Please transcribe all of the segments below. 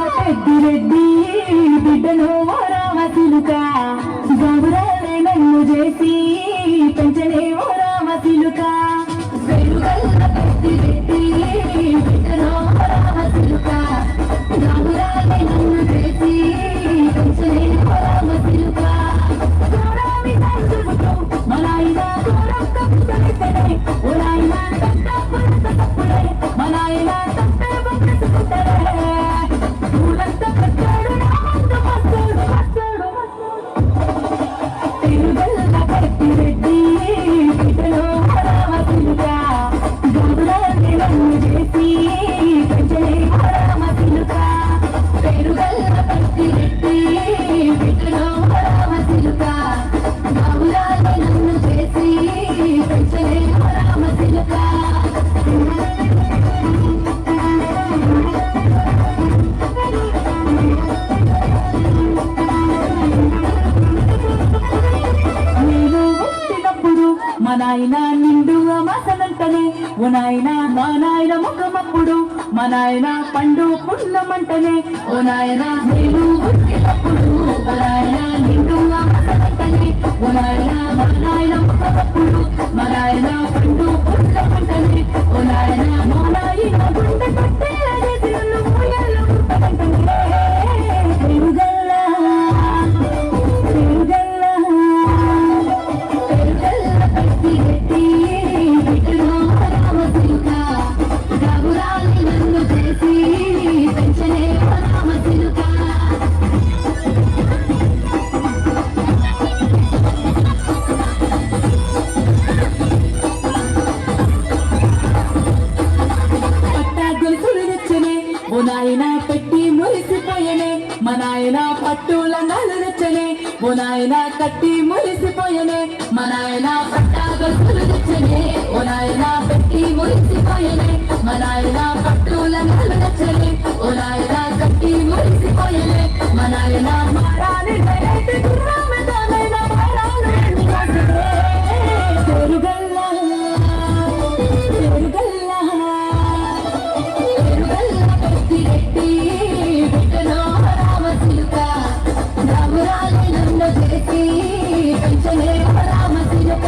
పెద్దిరెడ్డి బిడ్డను రామసిలుక గౌరాలే నన్ను చేసి పెంచనే రామసిలుక పెరుగల్ల పెద్దిరెడ్డి బిడ్డను రామసిలుక గౌరాలే నన్ను చేసి పెంచనే రామసిలుక గౌరామి సంచుకుతూ మలాయిన గౌరక్క పుస్తకెత్తనే ఓలాయిన తప్ప పురత తప్పుడే మలాయిన తప్పే బొక్కసుకుంటరే మా నాయన నిండు మాసనంటనే ఓ నాయన మా నాయన ముఖమప్పుడు మా నాయన పండు పుణ్యమంటనే ఓ నాయన నేను పుట్టినప్పుడు మా నాయన నిండు మాసనంటనే ఓ నాయన మా నాయన ముఖమప్పుడు మా నాయన పండు పుణ్యమంటనే ఓ నాయన మా నాయన గుండె కట్టే అదేసిరలు మూయలు పుట్టమంటనే పెరుగల్లా పెరుగల్లా పెరుగల్లా పెద్దిరెడ్డి బిడ్డను రామసిలుక గౌరాలి నన్ను చేసి పెంచనే రామసిలుక ఓ నాయన పెట్టి మురిసిపోయనే మా నాయన పట్టుల నలు తెచ్చనే ఓ నాయన కట్టి మురిసిపోయనే మా నాయన పట్టా గొలుసులు తెచ్చనే ఓ నాయన పెట్టి మురిసిపోయనే మా నాయన పట్టుల నలు తెచ్చనే ఓ నాయన కట్టి మురిసిపోయనే మా నాయన మారాని దయటి గుర్రమదమైన మారాని పెరుగల్లా పెరుగల్లా పెద్దిరెడ్డి బిడ్డను రామసిలుక గౌరాలి నన్ను చేసి పెంచనే రామసిలుక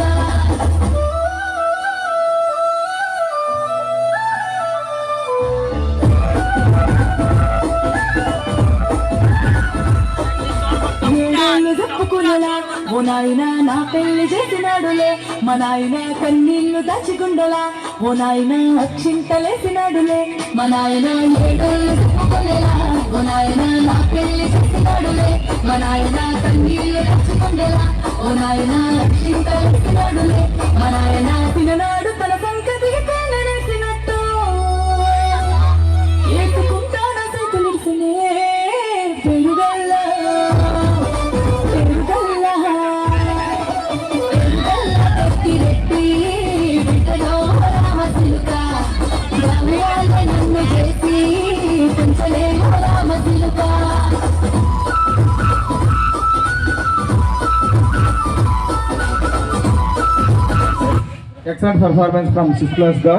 ఏడేళ్ళు చెప్పుకునేలా ఓ నాయన నా పెళ్లి చేసినాడులే మా నాయన కన్నీళ్లు దాచిగుండలా ఓ నాయన అక్షింతలేసినాడులే మా నాయన ఏడేళ్ళు చెప్పుకునేలా ఓ నాయన నా పెళ్లి చేసినాడులే మా నాయన కన్నీళ్లు దాచిగుండలా ఓ నాయన అక్షింతలేసినాడులే మా నాయన తిననాడు తన సంకటికి తేనెసినట్టు ఏసుకుంటాన సైతులిసినే పెరుగల్లా పెరుగల్లా పెద్దిరెడ్డి బిడ్డను రామసిలుక గౌరాలి నన్ను చేసి పెంచలే రామసిలుక Excellent performance from 6th class girls.